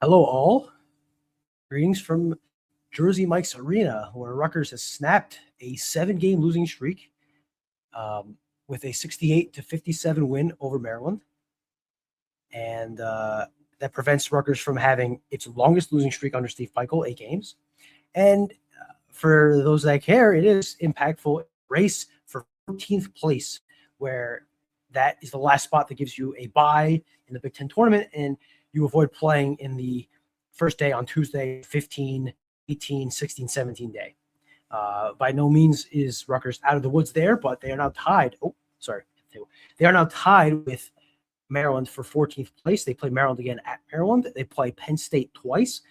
Hello, all. Greetings from Jersey Mike's Arena, where Rutgers has snapped a 7-game losing streak with a 68-57 win over Maryland. And that prevents Rutgers from having its longest losing streak under Steve Pikiell, 8 games. And for those that care, it is impactful race for 14th place, where that is the last spot that gives you a bye in the Big Ten tournament, and you avoid playing in the first day on Tuesday, 15, 18, 16, 17 day. By no means is Rutgers out of the woods there, but they are now tied. They are now tied with Maryland for 14th place. They play Maryland again at Maryland. They play Penn State twice,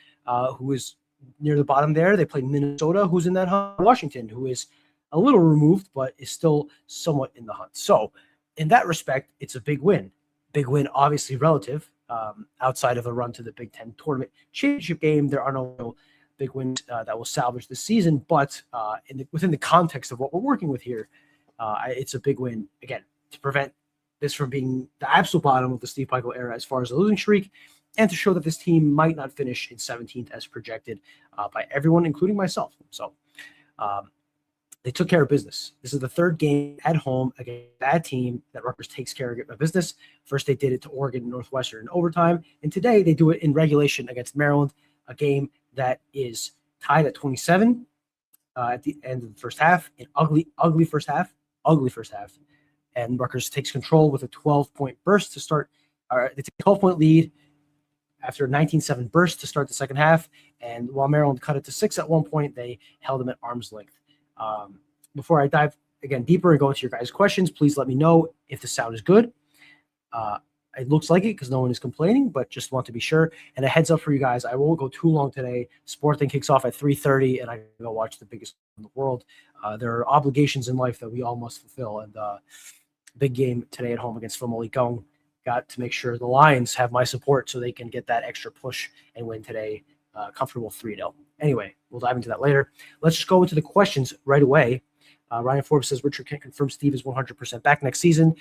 who is near the bottom there. They play Minnesota, who's in that hunt. Washington, who is a little removed, but is still somewhat in the hunt. So in that respect, it's a big win. Big win, obviously relative. Outside of a run to the Big Ten tournament championship game, there are no big wins that will salvage the season. But within the context of what we're working with here, it's a big win, again, to prevent this from being the absolute bottom of the Steve Pikiell era as far as the losing streak, and to show that this team might not finish in 17th as projected by everyone, including myself. So they took care of business. This is the third game at home against that team that Rutgers takes care of business. First, they did it to Oregon and Northwestern in overtime, and today they do it in regulation against Maryland, a game that is tied at 27 at the end of the first half. An ugly first half. And Rutgers takes control with a 12-point burst to start. They take a 12-point lead after a 19-7 burst to start the second half. And while Maryland cut it to 6 at one point, they held them at arm's length. Before I dive again deeper and go into your guys' questions, please let me know if the sound is good. It looks like it because no one is complaining, but just want to be sure. And a heads up for you guys, I won't go too long today. Sport Thing kicks off at 3:30, and I go watch the biggest in the world. There are obligations in life that we all must fulfill, and big game today at home against Famalicão. Got to make sure the Lions have my support so they can get that extra push and win today. Comfortable 3-0. Anyway, we'll dive into that later. Let's just go into the questions right away. Ryan Forbes says Richard can't confirm Steve is 100% back next season.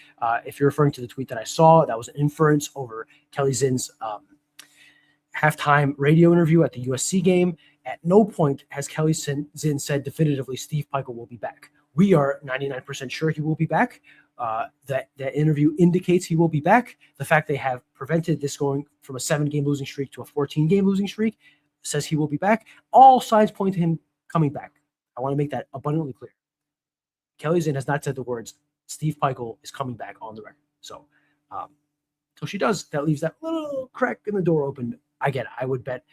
If you're referring to the tweet that I saw, that was an inference over Kelly Zinn's halftime radio interview at the USC game. At no point has Kelly Zinn said definitively Steve Pikiell will be back. We are 99% sure he will be back. That interview indicates he will be back. The fact they have prevented this going from a 7-game losing streak to a 14-game losing streak says he will be back. All signs point to him coming back. I want to make that abundantly clear. Kelly Zinn has not said the words Steve Pikiell is coming back on the record. So until she does, that leaves that little crack in the door open. I get it. I would bet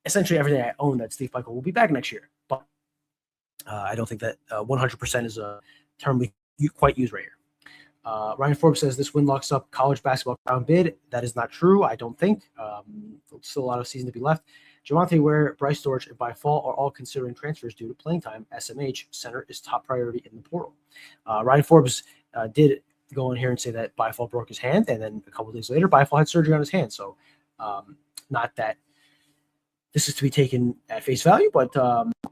essentially everything I own that Steve Pikiell will be back next year. But I don't think that 100% is a term we quite use right here. Ryan Forbes says this win locks up college basketball crown bid. That is not true, I don't think. Still a lot of season to be left. Javonte Ware, Bryce Storch, and by fall are all considering transfers due to playing time. SMH center is top priority in the portal. Ryan Forbes did go in here and say that Byfall broke his hand, and then a couple of days later, Byfall had surgery on his hand. So not that this is to be taken at face value, but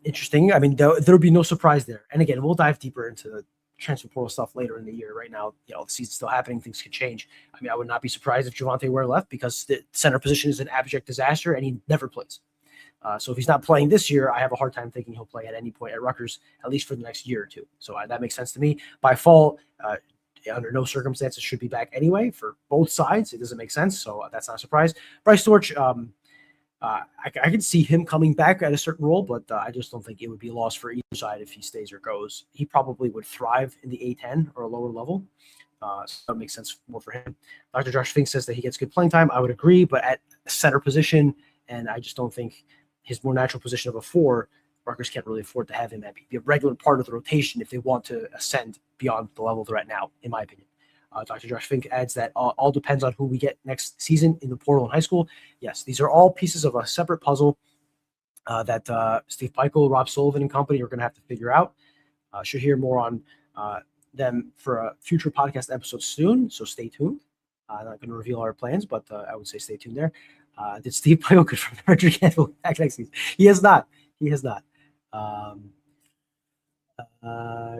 interesting. I mean, there'll be no surprise there. And again, we'll dive deeper into the transfer portal stuff later in the year. Right now, the season's still happening. Things can change. I mean, I would not be surprised if Javonte Ware left because the center position is an abject disaster and he never plays. So if he's not playing this year, I have a hard time thinking he'll play at any point at Rutgers, at least for the next year or two. So that makes sense to me. By fall, under no circumstances should be back anyway for both sides. It doesn't make sense. So that's not a surprise. Bryce Storch, I can see him coming back at a certain role, but I just don't think it would be a loss for either side if he stays or goes. He probably would thrive in the A10 or a lower level. So that makes sense more for him. Dr. Josh Fink says that he gets good playing time. I would agree, but at center position, and I just don't think his more natural position of a 4, Rutgers can't really afford to have him be a regular part of the rotation if they want to ascend beyond the level they're at now, in my opinion. Dr. Josh Fink adds that all depends on who we get next season in the portal in high school. Yes, these are all pieces of a separate puzzle that Steve Pikiell, Rob Sullivan, and company are going to have to figure out. Should hear more on them for a future podcast episode soon, so stay tuned. I'm not going to reveal our plans, but I would say stay tuned there. Did Steve Pikiell confirm that Richard can't go back next season? He has not.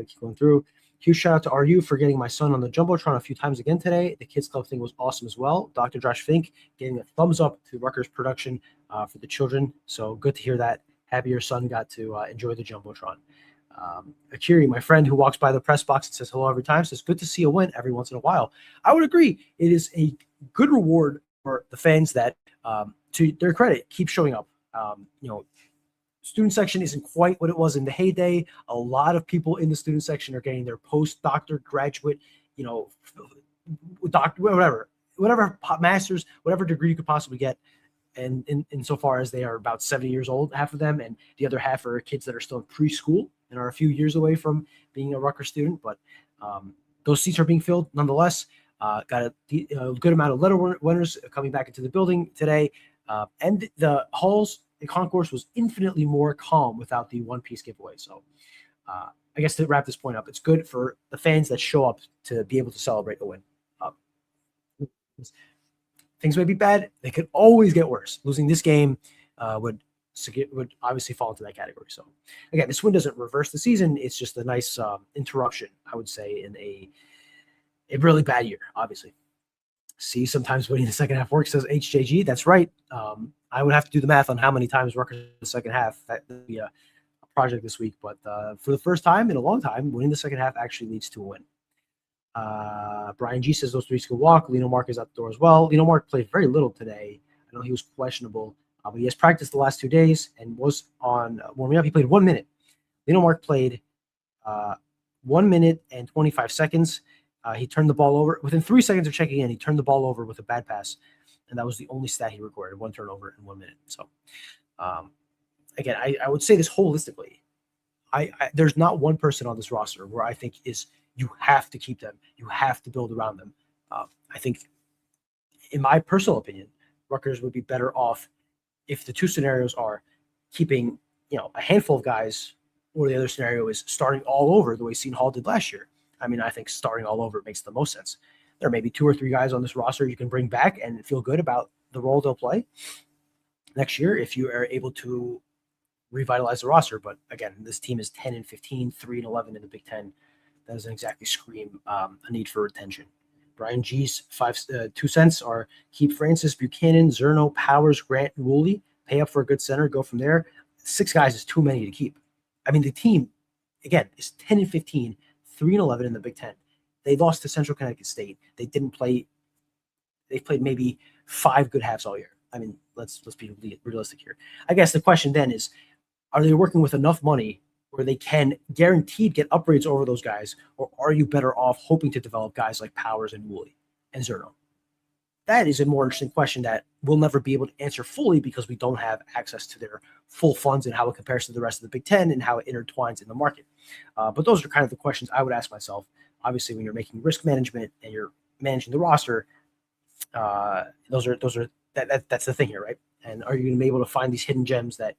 Keep going through. Huge shout out to RU for getting my son on the Jumbotron a few times again today. The Kids Club thing was awesome as well. Dr. Josh Fink getting a thumbs up to Rutgers production for the children. So good to hear that. Happy your son got to enjoy the Jumbotron. Akiri, my friend who walks by the press box and says hello every time, says good to see a win every once in a while. I would agree. It is a good reward for the fans that, to their credit, keep showing up. Student section isn't quite what it was in the heyday. A lot of people in the student section are getting their postdoctor, graduate, doctor, whatever master's, whatever degree you could possibly get. And insofar as they are about 70 years old, half of them, and the other half are kids that are still in preschool and are a few years away from being a Rutgers student. But those seats are being filled nonetheless. Got a good amount of letter winners coming back into the building today. And the concourse was infinitely more calm without the one-piece giveaway. So I guess to wrap this point up, it's good for the fans that show up to be able to celebrate the win. Things may be bad. They could always get worse. Losing this game would obviously fall into that category. So again, this win doesn't reverse the season. It's just a nice interruption, I would say, in a really bad year, obviously. See, sometimes winning the second half works, says HJG. That's right. I would have to do the math on how many times Rutgers in the second half. That would be a project this week. But for the first time in a long time, winning the second half actually leads to a win. Brian G says those three can walk. Lino Mark is out the door as well. Lino Mark played very little today. I know he was questionable, but he has practiced the last 2 days and was on warming up. He played 1 minute. Lino Mark played 1 minute and 25 seconds. He turned the ball over. Within 3 seconds of checking in, he turned the ball over with a bad pass, and that was the only stat he recorded, 1 turnover in 1 minute. So, again, I would say this holistically. There's not one person on this roster where I think you have to keep them. You have to build around them. I think, in my personal opinion, Rutgers would be better off if the two scenarios are keeping a handful of guys, or the other scenario is starting all over the way Seton Hall did last year. I mean, I think starting all over makes the most sense. There may be 2 or 3 guys on this roster you can bring back and feel good about the role they'll play next year if you are able to revitalize the roster. But again, this team is 10-15, 3-11 in the Big Ten. That doesn't exactly scream a need for retention. Brian G's 2 cents are keep Francis, Buchanan, Zerno, Powers, Grant, and Woolley. Pay up for a good center. Go from there. 6 guys is too many to keep. I mean, the team, again, is 10-15, 3-11 in the Big Ten. They lost to Central Connecticut State. They didn't play. They played maybe 5 good halves all year. I mean, let's be realistic here. I guess the question then is, are they working with enough money where they can guaranteed get upgrades over those guys, or are you better off hoping to develop guys like Powers and Woolley and Zerno? That is a more interesting question that we'll never be able to answer fully because we don't have access to their full funds and how it compares to the rest of the Big Ten and how it intertwines in the market. But those are kind of the questions I would ask myself. Obviously, when you're making risk management and you're managing the roster, that's the thing here, right? And are you going to be able to find these hidden gems that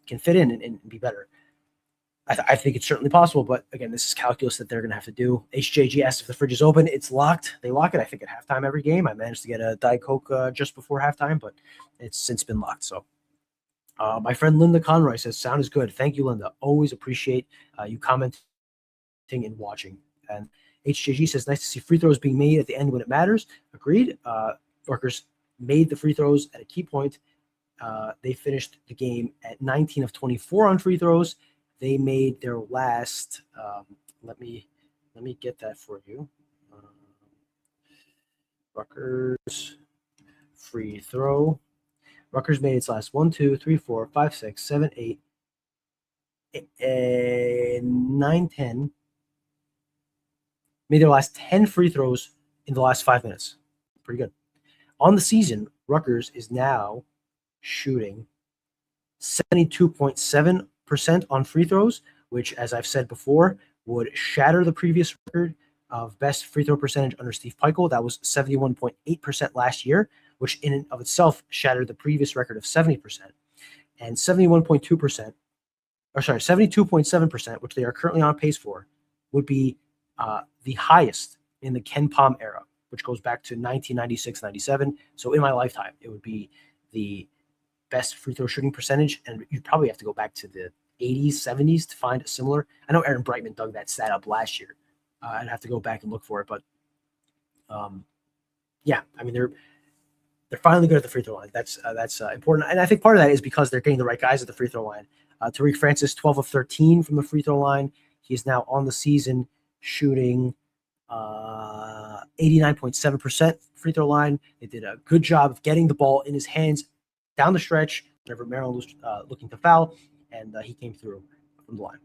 can fit in and be better? I think it's certainly possible, but again, this is calculus that they're going to have to do. HJG asked if the fridge is open. It's locked. They lock it, I think, at halftime every game. I managed to get a Diet Coke just before halftime, but it's since been locked. So my friend Linda Conroy says, sound is good. Thank you, Linda. Always appreciate you commenting and watching. And HJG says, nice to see free throws being made at the end when it matters. Agreed. Rutgers made the free throws at a key point. They finished the game at 19 of 24 on free throws. They made their last. Let me get that for you. Rutgers free throw. Rutgers made its last 1, 2, 3, 4, 5, 6, 7, 8, 9, 10. Made their last 10 free throws in the last 5 minutes. Pretty good. On the season, Rutgers is now shooting 72.7% on free throws, which, as I've said before, would shatter the previous record of best free throw percentage under Steve Peichel. That was 71.8% last year, which in and of itself shattered the previous record of 70%. And 72.7%, which they are currently on pace for, would be the highest in the Ken Pom era, which goes back to 1996-97. So in my lifetime, it would be the best free throw shooting percentage, and you'd probably have to go back to the 80s, 70s to find a similar. I know Aaron Brightman dug that stat up last year, I'd have to go back and look for it, but yeah, I mean they're finally good at the free throw line. That's important, and I think part of that is because they're getting the right guys at the free throw line. Tariq Francis, 12 of 13 from the free throw line. He's now on the season shooting 89.7% free throw line. They did a good job of getting the ball in his hands down the stretch whenever Maryland was looking to foul, and he came through from the line.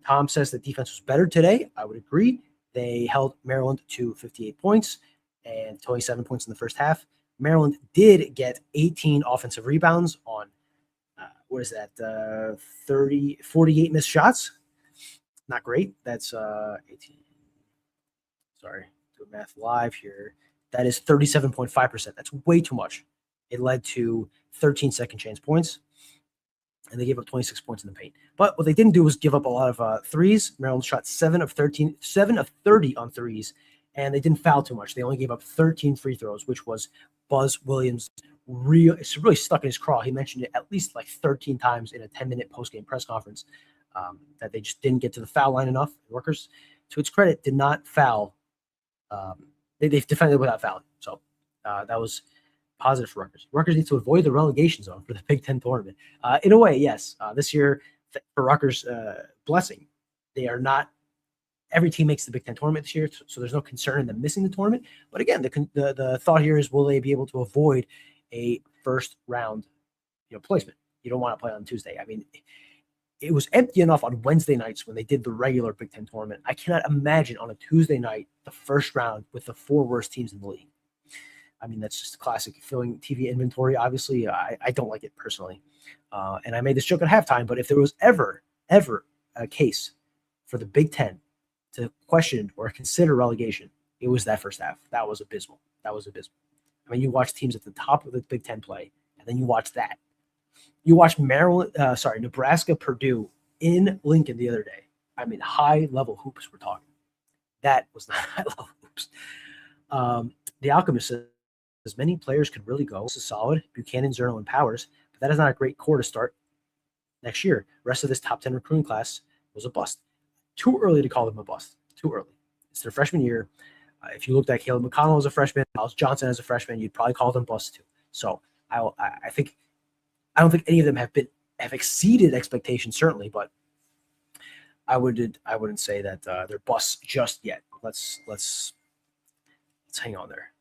Tom says the defense was better today. I would agree. They held Maryland to 58 points and 27 points in the first half. Maryland did get 18 offensive rebounds on, 48 missed shots. Not great. That's 18. Sorry, do math live here. That is 37.5%. That's way too much. It led to 13 second chance points, and they gave up 26 points in the paint. But what they didn't do was give up a lot of threes. Maryland shot 7 of 30 on threes, and they didn't foul too much. They only gave up 13 free throws, which was Buzz Williams' it's really stuck in his craw. He mentioned it at least like 13 times in a 10-minute post-game press conference that they just didn't get to the foul line enough. Rutgers, to its credit, did not foul. They've defended without fouling. So that was positive for Rutgers. Rutgers needs to avoid the relegation zone for the Big Ten tournament. In a way, yes. This year, for Rutgers' blessing, they are not – every team makes the Big Ten tournament this year, so there's no concern in them missing the tournament. But again, the thought here is, will they be able to avoid a first-round placement? You don't want to play on Tuesday. I mean, it was empty enough on Wednesday nights when they did the regular Big Ten tournament. I cannot imagine on a Tuesday night the first round with the 4 worst teams in the league. I mean, that's just classic filling TV inventory. Obviously, I don't like it personally. And I made this joke at halftime, but if there was ever a case for the Big Ten to question or consider relegation, it was that first half. That was abysmal. I mean, you watch teams at the top of the Big Ten play, and then you watch that. You watch Nebraska, Purdue in Lincoln the other day. I mean, high-level hoops we're talking. That was not high-level hoops. The Alchemist says, as many players could really go. This is solid. Buchanan, Zerno, and Powers. But that is not a great core to start next year. The rest of this top 10 recruiting class was a bust. Too early to call them a bust. Too early. It's their freshman year. If you looked at Caleb McConnell as a freshman, Miles Johnson as a freshman, you'd probably call them busts too. So I don't think any of them have exceeded expectations, certainly, but I wouldn't say that they're busts just yet. Let's hang on there.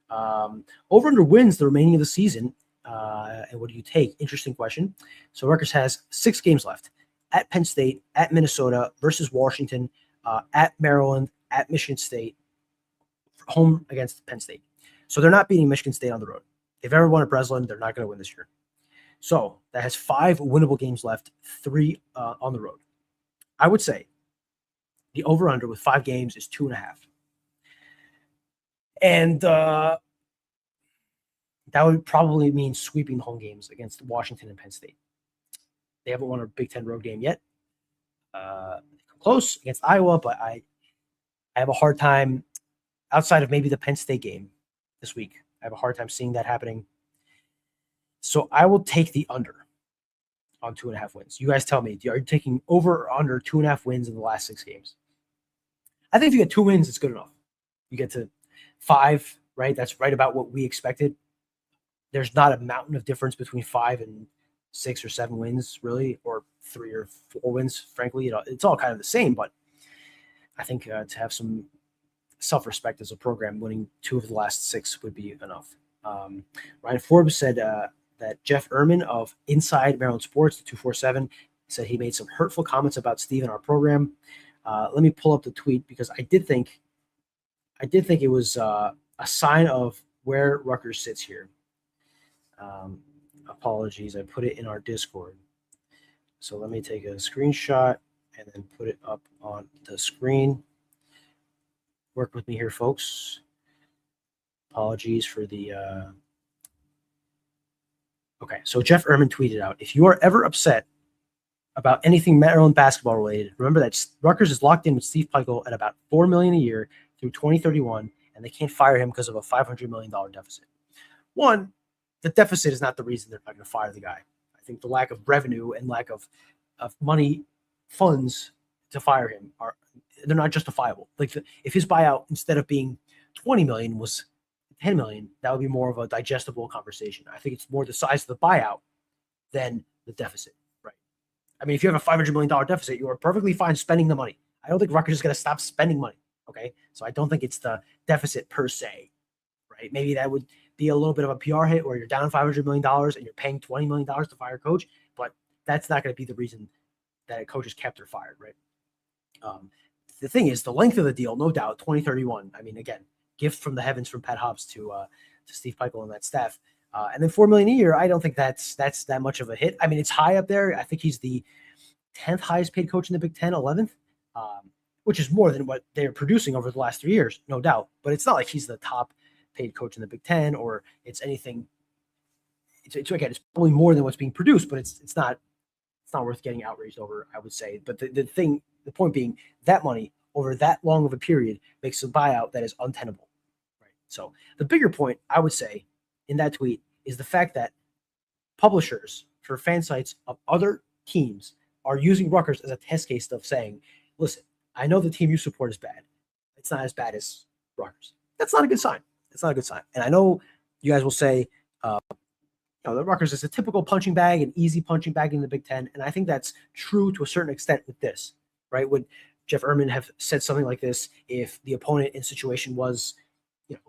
Over under wins the remaining of the season, and what do you take? Interesting question. So Rutgers has 6 games left: at Penn State, at Minnesota, versus Washington, at Maryland, at Michigan State, home against Penn State. So they're not beating Michigan State on the road. If ever won at Breslin, they're not going to win this year. So that has 5 winnable games left, 3 on the road. I would say the over-under with 5 games is 2.5. And that would probably mean sweeping the home games against Washington and Penn State. They haven't won a Big Ten road game yet. Close against Iowa, but I have a hard time, outside of maybe the Penn State game this week, I have a hard time seeing that happening. So I will take the under on 2.5 wins. You guys tell me, are you taking over or under 2.5 wins in the last 6 games? I think if you get 2 wins, it's good enough. You get to 5, right? That's right about what we expected. There's not a mountain of difference between 5 and 6 or 7 wins, really, or 3 or 4 wins. Frankly, it's all kind of the same. But I think to have some self-respect as a program, winning 2 of the last 6 would be enough. Ryan Forbes said that Jeff Ehrman of Inside Maryland Sports, the 247, said he made some hurtful comments about Steve and our program. Let me pull up the tweet because I did think it was a sign of where Rutgers sits here. Apologies, I put it in our Discord. So let me take a screenshot and then put it up on the screen. Work with me here, folks. Apologies for the okay, so Jeff Ehrman tweeted out, if you are ever upset about anything Maryland basketball related, remember that Rutgers is locked in with Steve Peichel at about $4 million a year through 2031, and they can't fire him because of a $500 million deficit. One, the deficit is not the reason they're not going to fire the guy. I think the lack of revenue and lack of money funds to fire him they're not justifiable. Like if his buyout instead of being 20 million was 10 million, that would be more of a digestible conversation. I think it's more the size of the buyout than the deficit, right? I mean, if you have a $500 million deficit, you are perfectly fine spending the money. I don't think Rutgers is going to stop spending money. Okay. So I don't think it's the deficit per se, right? Maybe that would be a little bit of a PR hit where you're down $500 million and you're paying $20 million to fire a coach, but that's not going to be the reason that a coach is kept or fired, right? The thing is, the length of the deal, no doubt, 2031. I mean, again, gift from the heavens from Pat Hobbs to Steve Peichel and that staff. And then $4 million a year, I don't think that's that much of a hit. I mean, it's high up there. I think he's the 10th highest paid coach in the Big Ten, 11th, which is more than what they're producing over the last 3 years, no doubt. But it's not like he's the top paid coach in the Big Ten or it's anything. It's again, it's probably more than what's being produced, but it's not worth getting outraged over, I would say. But the point being, that money over that long of a period makes a buyout that is untenable, right? So the bigger point, I would say, in that tweet is the fact that publishers for fan sites of other teams are using Rutgers as a test case of saying, listen, I know the team you support is bad. It's not as bad as Rutgers. That's not a good sign. It's not a good sign. And I know you guys will say, the Rutgers is a typical punching bag, an easy punching bag in the Big Ten. And I think that's true to a certain extent with this, right? Would Jeff Erman have said something like this if the opponent in situation was,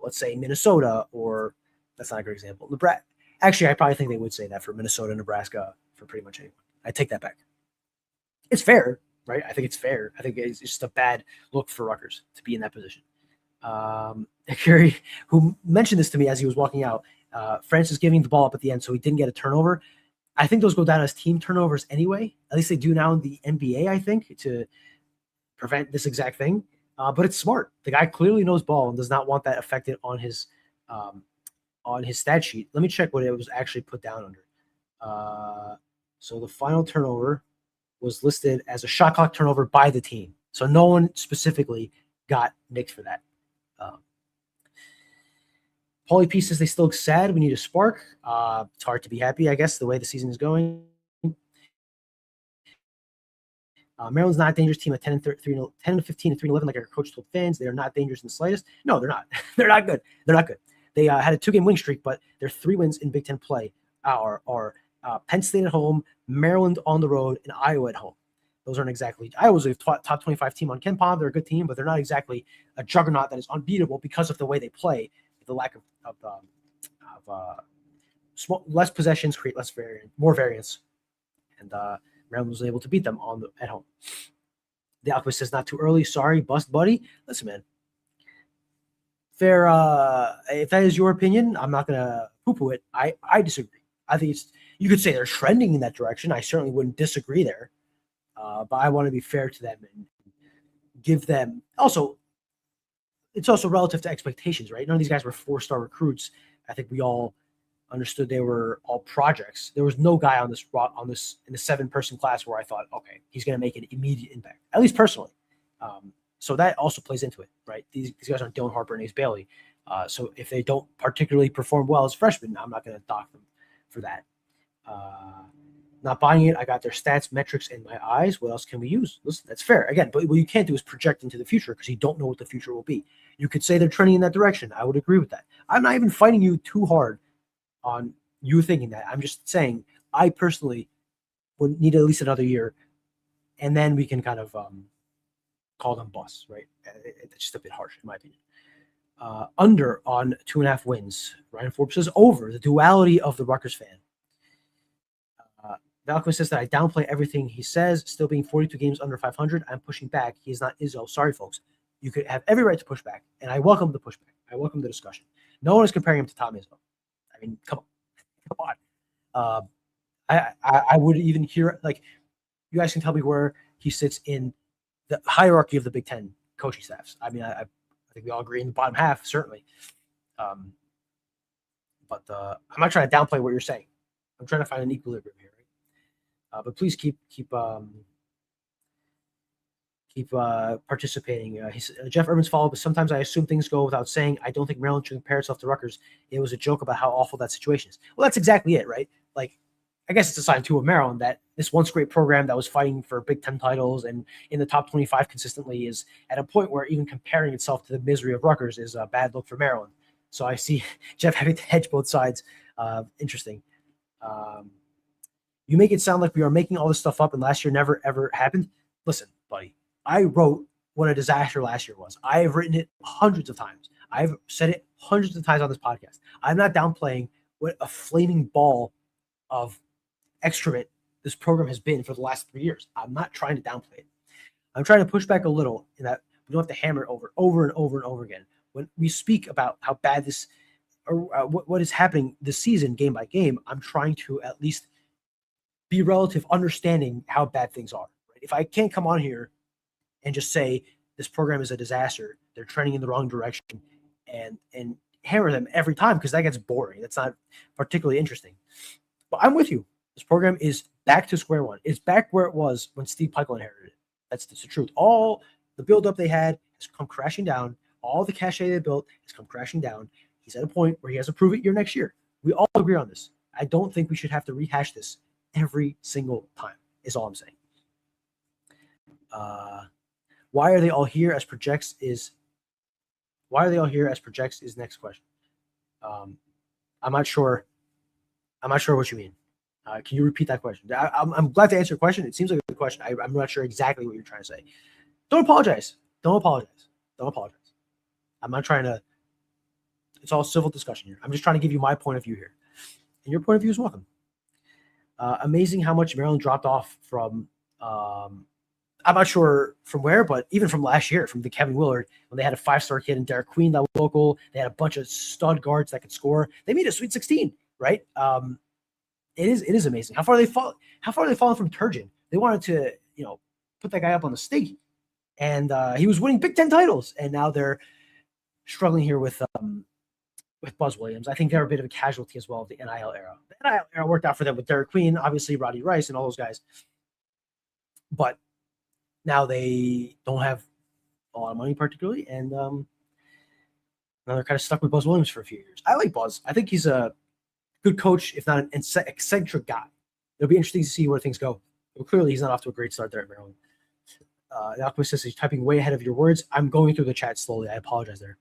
let's say Minnesota, or that's not a great example. Nebraska. Actually, I probably think they would say that for Minnesota, Nebraska, for pretty much anyone. I take that back. It's fair, right? I think it's fair. I think it's just a bad look for Rutgers to be in that position. Kerry, who mentioned this to me as he was walking out, Francis giving the ball up at the end, so he didn't get a turnover. I think those go down as team turnovers anyway. At least they do now in the NBA, I think, to prevent this exact thing. But it's smart. The guy clearly knows ball and does not want that affected on his stat sheet. Let me check what it was actually put down under. So the final turnover was listed as a shot clock turnover by the team. So no one specifically got nicked for that. Paulie P says they still look sad. We need a spark. It's hard to be happy, I guess, the way the season is going. Maryland's not a dangerous team at 10 to 15 and 3-11, like our coach told fans. They are not dangerous in the slightest. No, they're not. They're not good. They're not good. They had a 2-game winning streak, but their 3 wins in Big Ten play are Penn State at home, Maryland on the road, and Iowa at home. Those aren't exactly – Iowa's a top 25 team on KenPom. They're a good team, but they're not exactly a juggernaut that is unbeatable because of the way they play. The lack of less possessions create more variance, and Maryland was able to beat them at home. The Alchemist says not too early. Sorry, bust buddy. Listen, man. Fair. If that is your opinion, I'm not gonna poo-poo it. I disagree. I think you could say they're trending in that direction. I certainly wouldn't disagree there, but I want to be fair to them and give them also. It's also relative to expectations, right? None of these guys were 4-star recruits. I think we all understood they were all projects. There was no guy on this in the 7-person class where I thought, okay, he's going to make an immediate impact, at least personally. So that also plays into it, right? These guys aren't Dylan Harper and Ace Bailey. So if they don't particularly perform well as freshmen, I'm not going to dock them for that. Not buying it. I got their stats, metrics in my eyes. What else can we use? Listen, that's fair. Again, but what you can't do is project into the future because you don't know what the future will be. You could say they're trending in that direction. I would agree with that. I'm not even fighting you too hard on you thinking that. I'm just saying I personally would need at least another year, and then we can kind of call them busts, right? It's just a bit harsh in my opinion. Under on 2.5 wins. Ryan Forbes says over the duality of the Rutgers fan. Valkyrie says that I downplay everything he says, still being 42 games under 500. I'm pushing back. He is not Izzo. Sorry, folks. You could have every right to push back, and I welcome the pushback. I welcome the discussion. No one is comparing him to Tom Izzo. I mean, come on. I would even hear, like, you guys can tell me where he sits in the hierarchy of the Big Ten coaching staffs. I mean, I think we all agree in the bottom half, certainly. But I'm not trying to downplay what you're saying. I'm trying to find an equilibrium here. But please keep participating. Jeff Urban's follow-up is sometimes I assume things go without saying. I don't think Maryland should compare itself to Rutgers. It was a joke about how awful that situation is. Well, that's exactly it, right? Like, I guess it's a sign too of Maryland that this once great program that was fighting for Big Ten titles and in the top 25 consistently is at a point where even comparing itself to the misery of Rutgers is a bad look for Maryland. So I see Jeff having to hedge both sides. Interesting. You make it sound like we are making all this stuff up and last year never, ever happened. Listen, buddy, I wrote what a disaster last year was. I have written it hundreds of times. I've said it hundreds of times on this podcast. I'm not downplaying what a flaming ball of excrement this program has been for the last 3 years. I'm not trying to downplay it. I'm trying to push back a little in that we don't have to hammer it over and over again. When we speak about how bad this or what is happening this season, game by game, I'm trying to at least be relative understanding how bad things are. Right? If I can't come on here and just say this program is a disaster, they're trending in the wrong direction, and hammer them every time because that gets boring. That's not particularly interesting. But I'm with you. This program is back to square one. It's back where it was when Steve Peichel inherited it. That's the truth. All the buildup they had has come crashing down. All the cachet they built has come crashing down. He's at a point where he has to prove it year next year. We all agree on this. I don't think we should have to rehash this every single time, is all I'm saying. Why are they all here as projects is next question. I'm not sure what you mean. Can you repeat that question? I'm glad to answer your question. It seems like a good question. I'm not sure exactly what you're trying to say. Don't apologize. I'm not trying to. It's all civil discussion here. I'm just trying to give you my point of view here. And your point of view is welcome. Amazing how much Maryland dropped off from, I'm not sure from where, but even from last year, from the Kevin Willard, when they had a 5-star kid in Derek Queen that was local. They had a bunch of stud guards that could score. They made a Sweet 16, right? It is amazing how far they fallen from Turgeon. They wanted to, put that guy up on the stake, and he was winning Big Ten titles, and now they're struggling here with Buzz Williams. I think they're a bit of a casualty as well of the NIL era. The NIL era worked out for them with Derek Queen, obviously Roddy Rice, and all those guys, but now they don't have a lot of money, particularly, and now they're kind of stuck with Buzz Williams for a few years. I like Buzz. I think he's a good coach, if not an eccentric guy. It'll be interesting to see where things go. Well, clearly, he's not off to a great start there at Maryland. The Alchemist says he's typing way ahead of your words. I'm going through the chat slowly. I apologize there.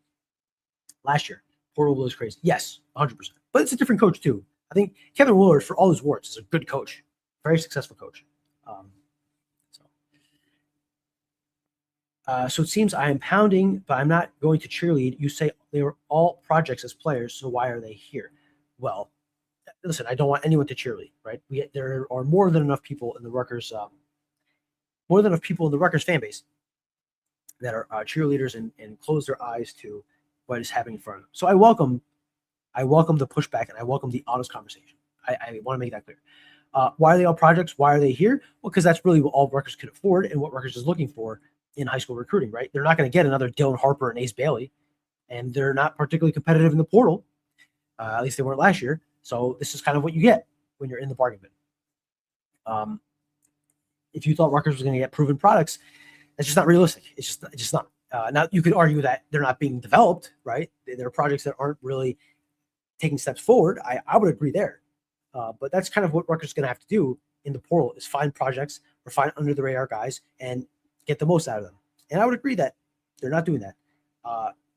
Last year, Portal was crazy. Yes, 100%. But it's a different coach, too. I think Kevin Willard, for all his warts, is a good coach. Very successful coach. So it seems I am pounding, but I'm not going to cheerlead. You say they were all projects as players, so why are they here? Well, listen, I don't want anyone to cheerlead, right? There are more than enough people in the Rutgers fan base that are cheerleaders and close their eyes to what is happening in front of them. So I welcome the pushback and I welcome the honest conversation. I want to make that clear. Why are they all projects? Why are they here? Well, because that's really what all Rutgers could afford and what Rutgers is looking for in high school recruiting, right? They're not going to get another Dylan Harper and Ace Bailey, and they're not particularly competitive in the portal. At least they weren't last year. So this is kind of what you get when you're in the bargain bin. If you thought Rutgers was going to get proven products, that's just not realistic. It's just not. Now you could argue that they're not being developed, right? They're projects that aren't really taking steps forward. I would agree there. But that's kind of what Rutgers is going to have to do in the portal is find projects or find under the radar guys and get the most out of them. And I would agree that they're not doing that.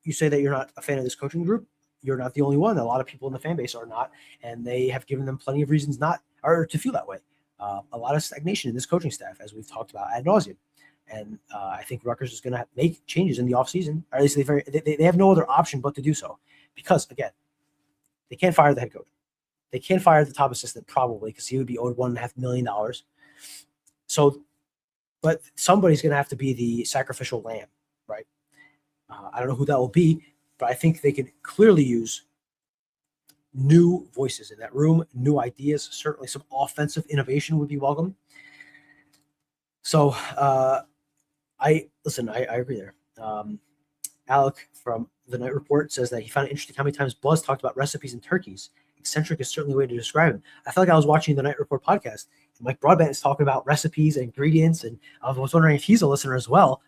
You say that you're not a fan of this coaching group. You're not the only one. A lot of people in the fan base are not, and they have given them plenty of reasons not or to feel that way. A lot of stagnation in this coaching staff, as we've talked about ad nauseum. And I think Rutgers is going to make changes in the offseason, or at least they have no other option but to do so. Because, again, they can't fire the head coach. They can't fire the top assistant probably because he would be owed $1.5 million. So, but somebody's going to have to be the sacrificial lamb, right? I don't know who that will be, but I think they could clearly use new voices in that room, new ideas. Certainly some offensive innovation would be welcome. So I agree there. Alec from the Night Report says that he found it interesting how many times Buzz talked about recipes and turkeys. Eccentric is certainly a way to describe him. I felt like I was watching the Night Report podcast, and Mike Broadbent is talking about recipes and ingredients, and I was wondering if he's a listener as well,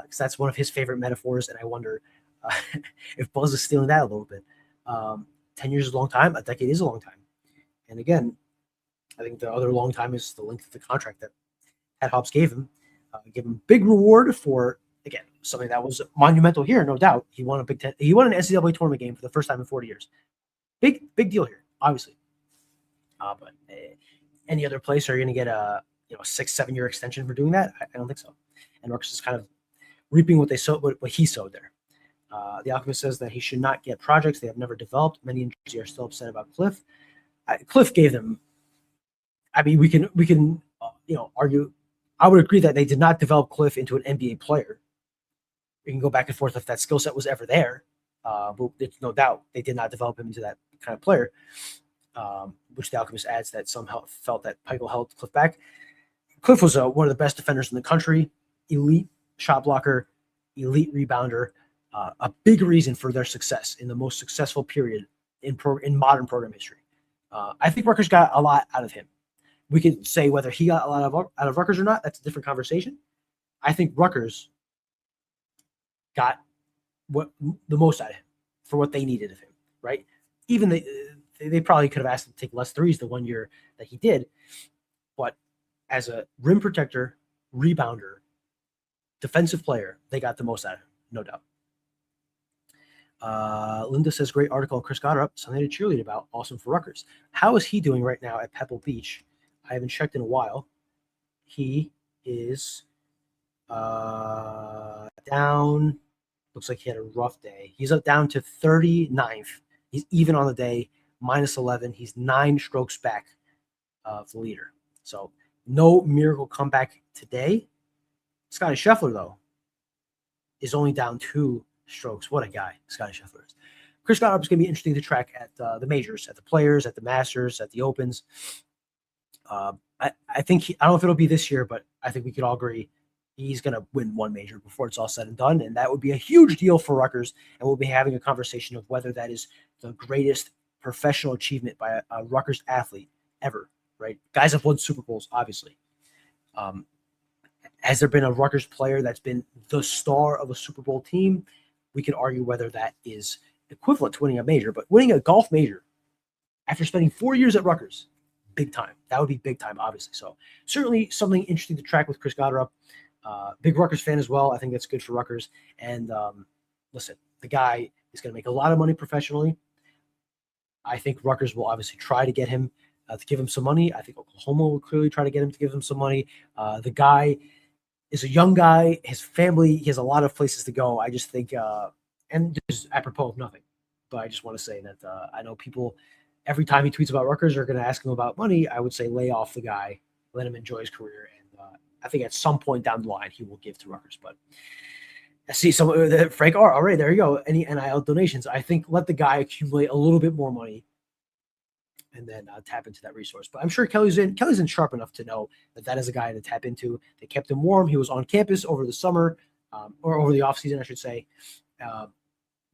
because that's one of his favorite metaphors, and I wonder if Buzz is stealing that a little bit. 10 years is a long time. A decade is a long time. And again, I think the other long time is the length of the contract that Pat Hobbs gave him. Give him big reward for, again, something that was monumental here, no doubt. He won a Big Ten. He won an NCAA tournament game for the first time in 40 years. Big deal here, obviously. But any other place are you going to get a 6-7 year extension for doing that? I don't think so. And Rutgers is kind of reaping what they sowed, what he sowed there. The Alchemist says that he should not get projects they have never developed. Many in Jersey are still upset about Cliff. Cliff gave them. I mean, we can argue. I would agree that they did not develop Cliff into an NBA player. We can go back and forth if that skill set was ever there, but there's no doubt they did not develop him into that kind of player. Which the Alchemist adds that somehow felt that Peichel held Cliff back. Cliff was one of the best defenders in the country, elite shot blocker, elite rebounder, a big reason for their success in the most successful period in modern program history. I think Rutgers got a lot out of him. We could say whether he got a lot out of Rutgers or not. That's a different conversation. I think Rutgers got the most out of him for what they needed of him, right? Even they probably could have asked him to take less threes the 1 year that he did. But as a rim protector, rebounder, defensive player, they got the most out of him, no doubt. Linda says, great article on Chris Goddard, something to cheerlead about. Awesome for Rutgers. How is he doing right now at Pebble Beach? I haven't checked in a while. He is down. Looks like he had a rough day. He's up down to 39th. He's even on the day, minus 11. He's 9 strokes back of the leader. So no miracle comeback today. Scotty Scheffler, though, is only down 2 strokes. What a guy Scotty Scheffler is. Chris Goddard is going to be interesting to track at the majors, at the Players, at the Masters, at the Opens. I think I don't know if it'll be this year, but I think we could all agree he's going to win one major before it's all said and done, and that would be a huge deal for Rutgers. And we'll be having a conversation of whether that is the greatest professional achievement by a Rutgers athlete ever. Right? Guys have won Super Bowls, obviously. Has there been a Rutgers player that's been the star of a Super Bowl team? We could argue whether that is equivalent to winning a major, but winning a golf major after spending 4 years at Rutgers, big time. That would be big time, obviously. So certainly something interesting to track with Chris Goddard. Big Rutgers fan as well. I think that's good for Rutgers. And listen, the guy is going to make a lot of money professionally. I think Rutgers will obviously try to get him to give him some money. I think Oklahoma will clearly try to get him to give him some money. The guy is a young guy. His family, he has a lot of places to go. I just think, and just apropos of nothing, but I just want to say that I know people, every time he tweets about Rutgers, are going to ask him about money. I would say lay off the guy, let him enjoy his career. And I think at some point down the line, he will give to Rutgers. But I see some Frank R. All right, there you go. Any NIL donations. I think let the guy accumulate a little bit more money and then tap into that resource. But I'm sure Kelly's in sharp enough to know that is a guy to tap into. They kept him warm. He was on campus over the summer, or over the offseason, I should say.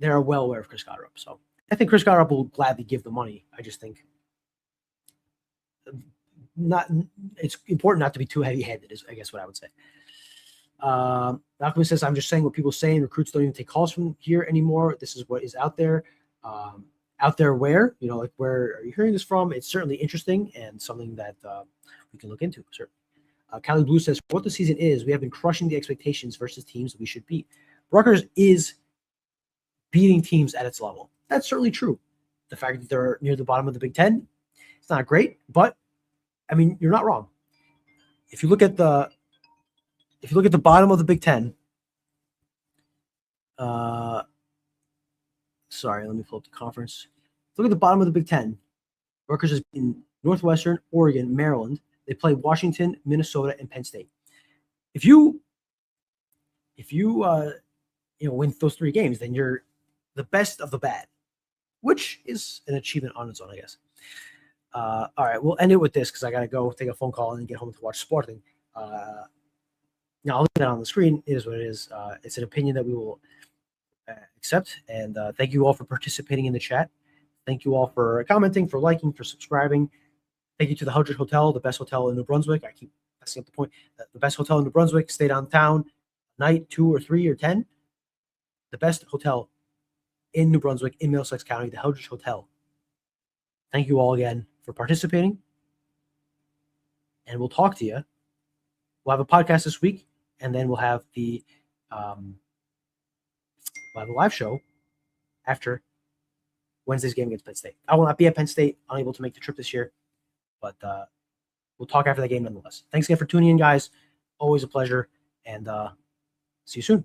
They're well aware of Chris Goddard. So I think Chris Goddard will gladly give the money. I just think it's important not to be too heavy-handed, is I guess what I would say. Malcolm says, I'm just saying what people are saying. Recruits don't even take calls from here anymore. This is what is out there. Out there where? Like where are you hearing this from? It's certainly interesting and something that we can look into, certainly. Cali Blue says, what the season is, we have been crushing the expectations versus teams we should beat. Rutgers is beating teams at its level. That's certainly true. The fact that they're near the bottom of the Big Ten, it's not great, but I mean, you're not wrong. If you look at the bottom of the Big Ten, sorry, let me pull up the conference. Look at the bottom of the Big Ten. Rutgers is in Northwestern, Oregon, Maryland. They play Washington, Minnesota, and Penn State. If you win those 3 games, then you're the best of the bad, which is an achievement on its own, I guess. All right, we'll end it with this because I got to go take a phone call and then get home to watch Sporting. Now, I'll leave that on the screen. It is what it is. It's an opinion that we will accept. And thank you all for participating in the chat. Thank you all for commenting, for liking, for subscribing. Thank you to the Rutgers Hotel, the best hotel in New Brunswick. I keep messing up the point. The best hotel in New Brunswick. Stay downtown, night 2 or 3 or 10. The best hotel in New Brunswick, in Middlesex County, the Rutgers Hotel. Thank you all again for participating. and we'll talk to you. We'll have a podcast this week, and then we'll have the live show after Wednesday's game against Penn State. I will not be at Penn State, unable to make the trip this year, but we'll talk after that game nonetheless. Thanks again for tuning in, guys. Always a pleasure, and see you soon.